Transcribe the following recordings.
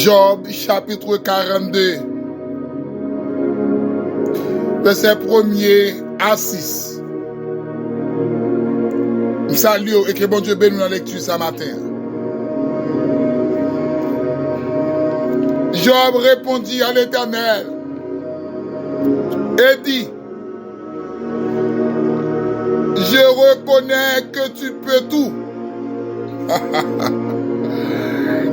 Job chapitre 42, verset 1er à 6. Nous saluons et que bon Dieu bénisse la lecture ce matin. Job répondit à l'Éternel et dit: je reconnais que tu peux tout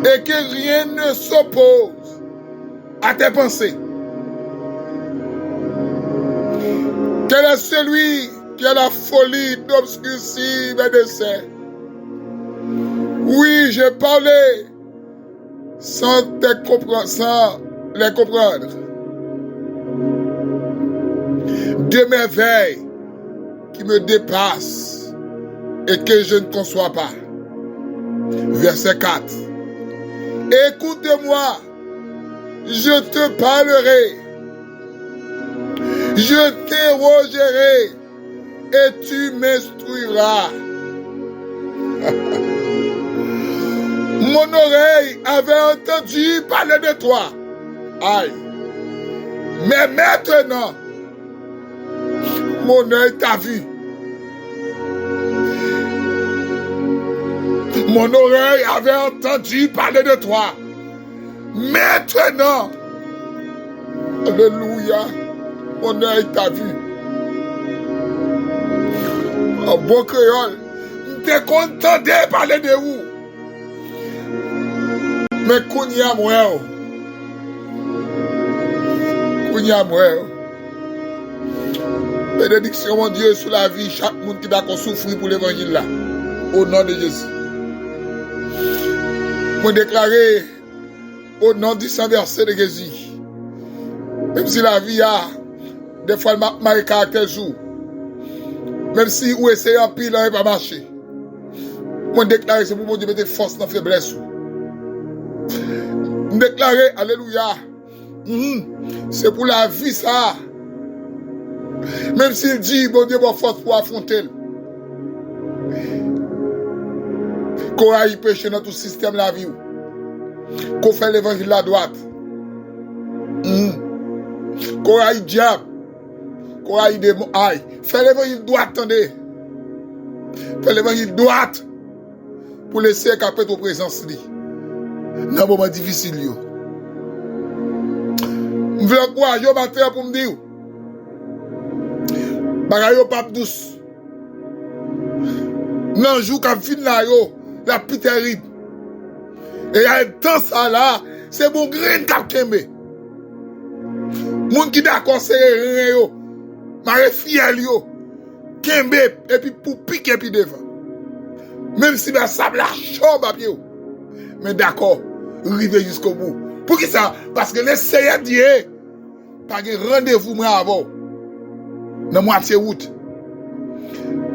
et que rien ne s'oppose à tes pensées. Quel est celui qui a la folie d'obscurcir mes desseins? Oui, j'ai parlé sans les comprendre. De merveilles qui me dépassent et que je ne conçois pas. Verset 4. Écoute-moi, je te parlerai, je t'interrogerai et tu m'instruiras. Mon oreille avait entendu parler de toi. Aïe. Mais maintenant, mon œil t'a vu. Mon oreille avait entendu parler de toi. Maintenant, alléluia, mon œil t'a vu. En bon créole, t'es content de parler de vous. Mais kounya moi. Kounya moi. Bénédiction, mon Dieu, sur la vie, chaque monde qui d'accord souffrir pour l'évangile là. Au nom de Jésus. Moi déclarer au nom du saint verset de Jésus. Même si la vie a des fois mal caractère jour. Même si vous essayez en pile, il va marcher. Moi déclarer, c'est pour mon Dieu mettre force dans la faiblesse. Déclarer, alléluia. C'est pour la vie ça. Même s'il dit, bon Dieu, bon force pour affronter. Qu'on aille pécher dans tout système de la vie. Qu'on fait l'évangile à droite. Qu'on aille diable. Qu'on aille démon. Aïe. Fait l'évangile droite, attendez. Fait l'évangile droite. Pour laisser écaper ton présence. Dans un moment difficile. Je veux quoi? Je vais pour me dire. Bagay yo pas douce. Non, jour comme fin là yo, la plus terrible. Et il y a un temps ça là, c'est bon grain cap kembe. Moun qui d'accord c'est rien yo. Mare fiel yo. Kembe et puis pour piquer puis devant. Même si ben sable la chaud papier yo. Mais d'accord, arriver jusqu'au bout. Pour qui ça? Parce que les Seigneur dit pas de rendez-vous moi avant. Dans moitié route.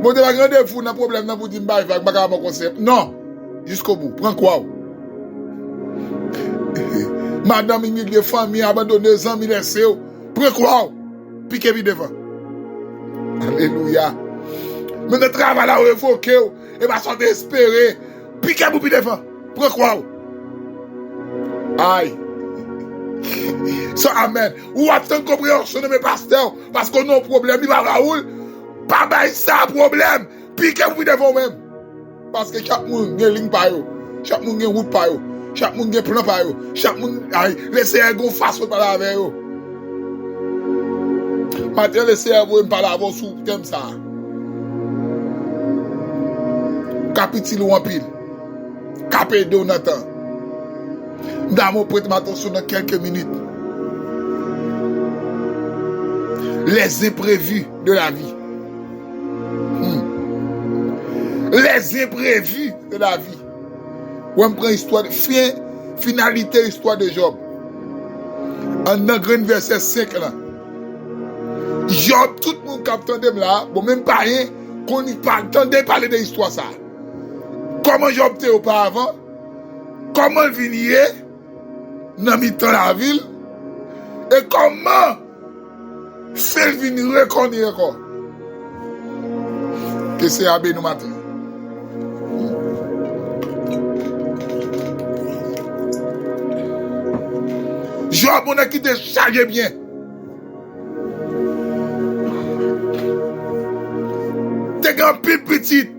Bon, tu vas rendez-vous dans problème pour dire que je vais mon concept. Non, jusqu'au bout. Prends quoi? Madame, immigrer famille, abandonner les amis, laisser. Prends quoi? Piquez bien devant. Alléluia. Mais le travail là, révoqué, et va sortir espérer. Piquez bien devant. Prends quoi? Aïe. So, amen. Ou attend compréhension de mes pasteurs, parce qu'on a un problème, il va Raoul, pas bail ça problème, piquez-vous devant même. Parce que chaque monde a une ligne par eux, chaque monde a une route par eux, chaque monde a un plan par eux, chaque monde, laissez un gros face pour parler avec eux. Maintenant, laissez un gros parler avec eux sous thème ça. Capitule ou en pile. Capé de Nathan. Nous prêter attention dans quelques minutes. Les imprévus de la vie. Les imprévus de la vie. On prend l'histoire de finalité, histoire de Job. En grand verset 5 là. Job, tout le monde qui attendait là, bon même pas rien, qu'on n'y attendait parler de l'histoire ça. Comment Job était auparavant? Comment il venait dans mi-temps la ville? Et comment c'est venu reconnaître encore? Que c'est abbé nous matin. Job, on a quitté chargé bien. T'es grand pile petite.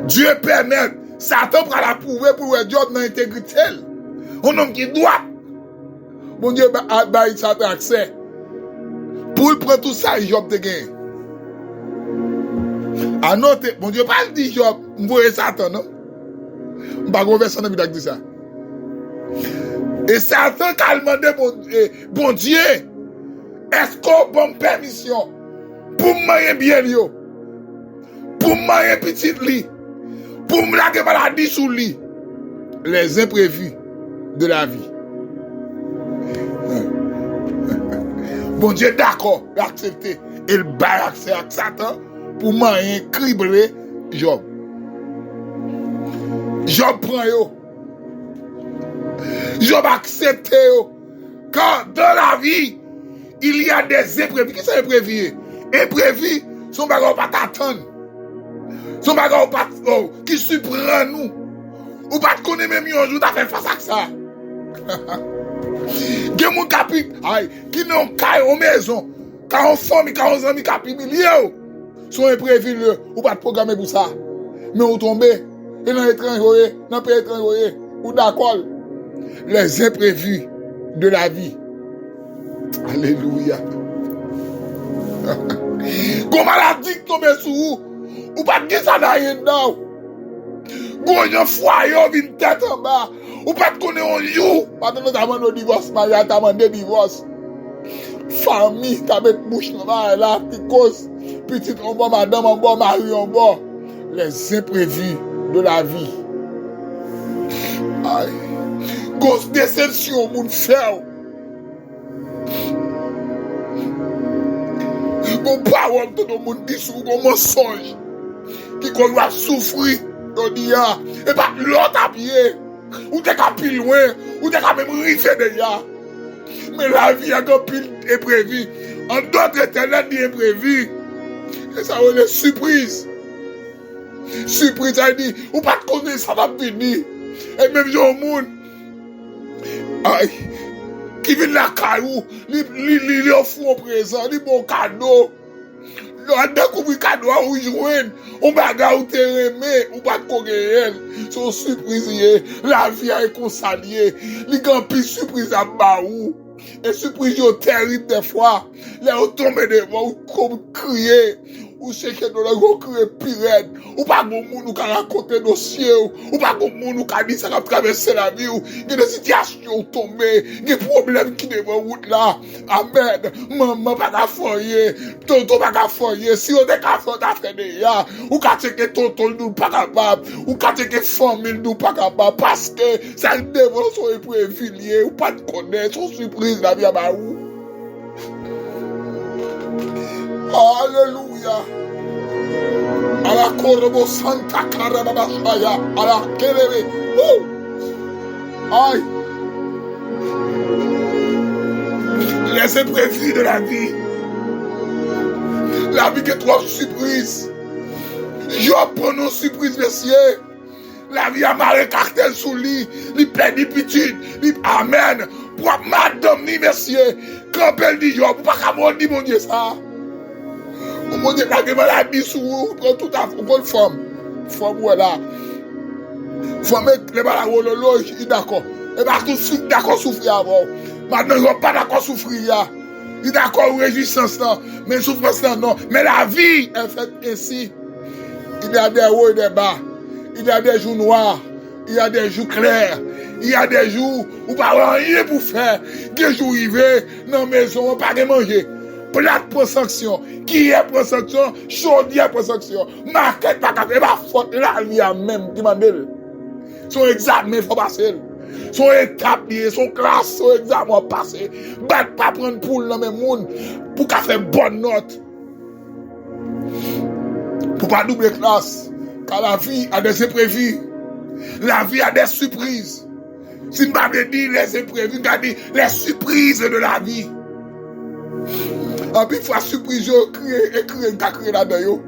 Dieu permet, Satan prend la prouver pour le Job dans l'intégrité. Un homme qui doit. Bon Dieu, il Satan accès. Pour prendre tout ça, Job te gagne. Ah non, bon Dieu, pas dit Job, m'voye Satan, non? M'pas gon verset dans Bible dit ça. Et Satan a demandé bon Dieu, est-ce qu'on bonne permission pour m'ailler bien yo, pour m'ailler petit lit, pour me laguer maladie sous lit, les imprévus de la vie. Bon Dieu d'accord, accepté, il bat accès à Satan pour m'ailler cribler Job. Job prend yo. Job accepte yo. Quand dans la vie, il y a des imprévus. Qui sont imprévus? Imprévus, son bagage pas t'attendre. Son bagage pas qui surprend nous. Ou pas connaît même un jour t'as fait face à ça. Gen moun kapi, qui n'ont qu'à en maison, quand on famille, quand on amis kapi milliers. Sont imprévus ou pas de programme pour ça. Mais on tombe et dans l'étranger, dans pays étranger, ou d'accord. Les imprévus de la vie. Alléluia. Comme maladie tombe sur vous, ou pas de ça dans rien dedans. Gon foyer vient tête en bas, ou pas de connaître un jour, pas de notamment au divorce, mariage, t'as demandé divorce. Famille, t'as mis bouche là, qui cause, petite en bas, madame en bas, mari en bas. Les imprévus de la vie. Aïe. Grosse déception, moun frère. Mon parole, tout le monde dit sur mon mensonge. Qui qu'on va souffrir, on dit, et pas l'autre à pied. Ou t'es qu'à plus loin, ou t'es qu'à même river déjà. Mais la vie a un pile imprévu. En d'autres éternels dit imprévu. Et ça va les surprises. Surprise, ça dit, ou pas de connaître, ça va venir. Et même Jean Moun, qui vient de la caillou, il offre un présent, il bon cadeau. On découvre cadeau où il joue, on bagarre ou te remet, ou pas de connaître. Son surprise, la vie est consalée. Il y a une surprise à Baou. Et surprise, c'est terrible des fois. Là, on tombe devant, ou comme crier. Ou chercher dans le gros crier pire. Ou pas de monde qui a raconté dossier. Ou pas de monde qui a dit ça a traversé la vie. Il y a des situations tombées. Il y a des problèmes qui devant route là. Amen. Maman pas qu'à foyer. Tonton pas qu'à foyer. Si on est qu'à faire, t'as fait déjà. Ou qu'à checker tonton nous pas capable. Ou qu'à checker famille nous pas capable. Parce que ça devant son imprévu lié. Ou pas de connaître. Son surprise la vie à Baou. Alléluia. À la Korobo Santa Karababashaya. À la Kerebe. Aïe. Les imprévus de la vie. La vie est trop surprise. Je prends nos surprises, messieurs. La vie a marré cartel sous lit. Li plein de petites. Amen. Pour madame, ni messieurs. Quand elle dit, je ne peux pas dire, mon Dieu, ça. Mon Dieu, la maladie sous vous, prend tout à fait, bonne femme. Femme, voilà. Femme, les malades, il est d'accord. Et pas tout d'accord souffrir avant. Maintenant, ils n'ont pas d'accord souffrir. Il est d'accord aux réjouissances, mais souffrance, non. Mais la vie est faite ainsi. Il y a des hauts et des bas. Il y a des jours noirs. Il y a des jours clairs. Il y a des jours où pas rien pour faire. Des jours arrivés, dans la maison, on pas de manger. Plate pour sanction. Qui est pour sanction? Chaudière pour sanction. Marquette pas capable. Pas faute la vie à même. Demandez-le. Son examen, faut passer. Son étape, son classe, son examen passé. Bat pas prendre pour le même monde. Pour qu'à faire bonne note. Pour pas doubler classe. Car la vie a des imprévus. La vie a des surprises. Si je m'avais dit les imprévus, je dit les surprises de la vie. En plus, il faut surprise, je crée là-dedans.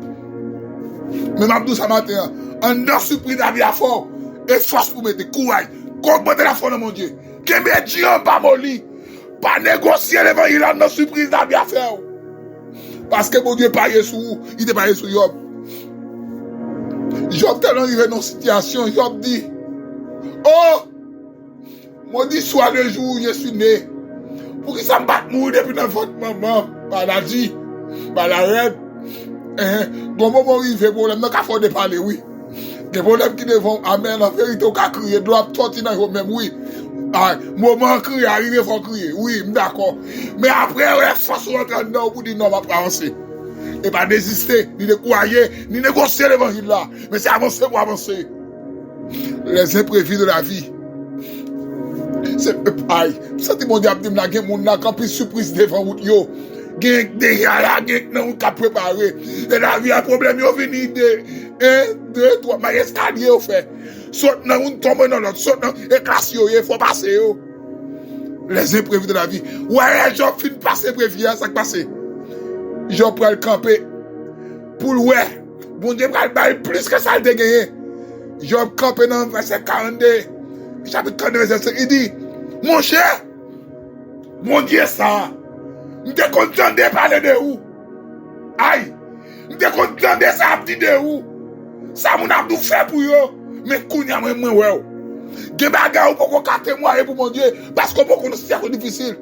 Mais je dis ça matin. En dans surprise, la vie à fort. Et force pour mettre courage. Combattre la foi dans mon Dieu. Kembe Dieu pas moli. Pas négocier l'évangile dans surprise la vie à faire. Parce que mon Dieu parié sur vous, il te parié sur Job. Job tellement arrivé dans une situation, Job dit, oh, mon dit soit le jour où je suis né. Pour que ça me batte mourir depuis dans votre maman, maladie, par la reine. Donc, moment où il fait problème, donc il faut de parler, oui. Des problèmes qui devant, amen, en vérité, on peut crier, doit sortir dans le même, oui. Ah, moment crier, arriver, il faut crier, oui, d'accord. Mais après, la force rentre dedans, au bout du nom, on va avancer. Et pas désister, ni décourager, ni négocier l'évangile là. Mais c'est avancer pour avancer. Les imprévus de la vie. C'est aïe. Ça dit mon diable, il y a des gens qui ont plus surprise devant vous. Yo, des derrière, des gens qui ont préparé. Et la vie a un problème, ils ont venu de 1, 2, 3, mais escalier au fait. Saute dans une tombe dans l'autre, saute dans éclasse, il faut passer. Les imprévus de la vie. Ouais, Job fin passer prévu, ça qui passe. Job prend le camper. Pour le ouais, bon Dieu prend le bail plus que ça le dégagné. Job campé dans verset 42. Chapitre 42, verset 5, il dit, mon cher, mon Dieu ça, je te content de parler de où? Aïe, je te content de ça, dit de où? Ça, mon abdou fait pour eux, mais kounya moi, ouais. Des bagages pour qu'on carte moi et pour mon Dieu, parce que beaucoup de situations difficiles.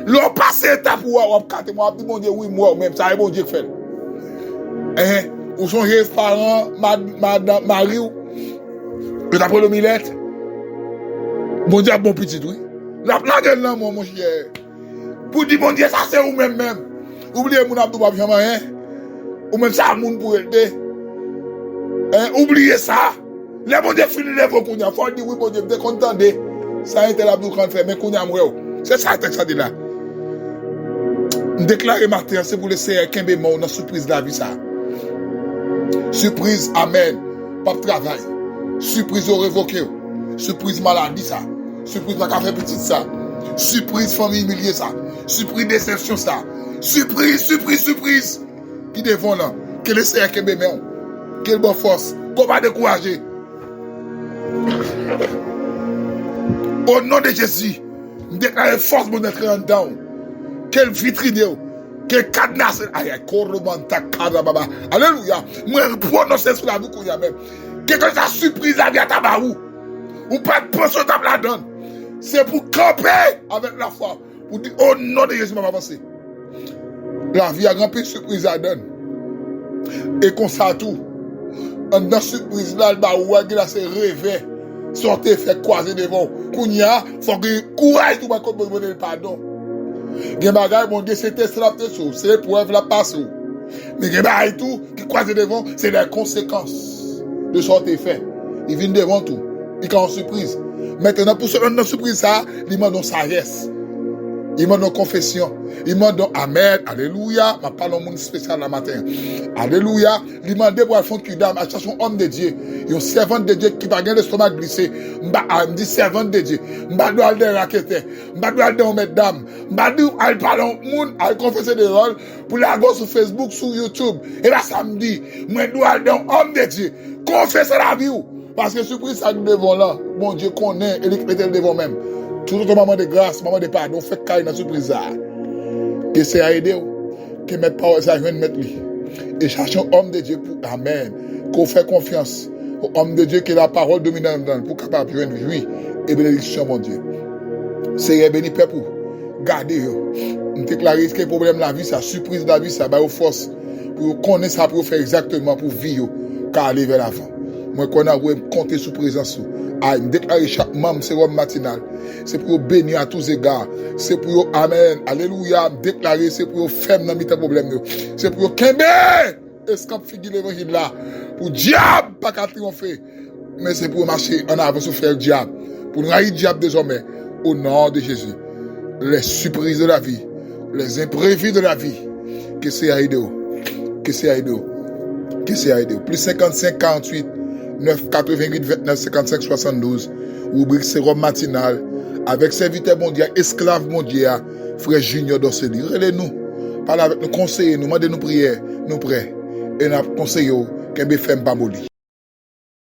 L'on passe étape pour on carte moi, dit mon Dieu, oui, moi, même, ça, c'est mon Dieu qui fait. Ou sont les parents, madame, Marie, je t'apprends le millette. Mon Dieu, bon petit, oui. La gueule là, mon cher. Pour dire, mon Dieu, ça c'est vous-même. Oubliez mon abdou, pas jamais, hein. Ou même ça, moun pour aider. Oubliez ça. Les bon Dieu finit les vos kounya. Faut dire, oui, mon Dieu, vous êtes content de. Ça a été l'abdou qu'on fait, mais kounya moué. C'est ça, le texte dit là. Déclarer matin, c'est pour laisser Kembe mort dans surprise de la vie, ça. Surprise, amen. Pas de travail. Surprise au révoqué. Surprise maladie, ça. Surprise ma café petit, ça. Surprise famille humiliée, ça. Surprise déception, ça. Surprise. Qui devant là. Quel essai Kembe mort. Quelle bonne force. Qu'on va décourager. Au nom de Jésus, nous déclarons force pour notre en dedans. Quelle vitrine, quel cadenas. Aïe, koromanta kadababa. Alléluia. Moi, prononcer sur la bouche, même. Quelque chose de surprise à tabaou. Ou pas de pension à la donne. C'est pour camper avec la foi. Pour dire, au nom de Jésus, je vais avancer. La vie a grand peu de surprise à donne. Et qu'on sait tout. Dans surprise là, c'est rêver. Sortez, faire croiser devant. Kounya, faut que courage tout pour qu'on le pardon. Gen bagay, mon Dieu, c'était cela, c'est l'épreuve la passe. Mais gen bagay tout, qui croise devant, c'est les conséquences de sortir fait. Il vient devant tout. Il a une surprise. Maintenant, pour cela, dans surprise, ça, il m'a donné sagesse. Il m'a donné confession. Il m'a donné amen. Alléluia. Je parle au monde spécial la matin. Alléluia. Il m'a demandé pour le fond de d'âme. À chaque homme de Dieu. Il y a un servant de Dieu qui va gagner l'estomac glissé. Je dis servant de Dieu. Je dois aller raqueter. Je dois aller en mettre dame. Je dois aller parler au monde, aller confesser des rôles pour la go sur Facebook, sur YouTube. Et là, samedi, je dois aller en homme de Dieu. Confesser la vie. Parce que surprise, ça nous devons là. Mon Dieu connaît et il met devant même. Tout le moment de grâce, moment de pardon, fait caille dans surprise. Que c'est à aider. Que mes paroles, ça vient de mettre lui. Et cherchons homme de Dieu pour amen. Qu'on fait confiance au homme de Dieu qui est la parole dominante pour capable de vie et bénédiction, mon Dieu. C'est béni peuple. Gardez. On déclare que le problème de la vie, ça surprise de la vie, ça va aux forces. Pour connaître ça, pour faire exactement, pour vivre, car aller vers l'avant. Moi, qu'on a compté sous présence. À déclarer chaque membre, c'est comme matinal. C'est pour bénir à tous égards. C'est pour amen. Alléluia. Déclarer, c'est pour faire dans mes problèmes. C'est pour Kembe. Est-ce qu'on figure l'évangile là? Pour diable, pas qu'à triompher. Mais c'est pour marcher en avant sur faire le diable. Pour nous haïr le diable désormais. Au nom de Jésus. Les surprises de la vie. Les imprévus de la vie. Que c'est à aider. Que c'est à aider. Que c'est à aider. Plus 55, 48. 9, 88, 29, 55, 72. Rubrique sérum matinal. Avec serviteur mondial, esclave mondial, frère Junior Dosseli. Relez-nous. Parlez avec nous, conseillez-nous, demandez-nous prière. Nous prêts. Et nous conseillons qu'un BFM pas moli.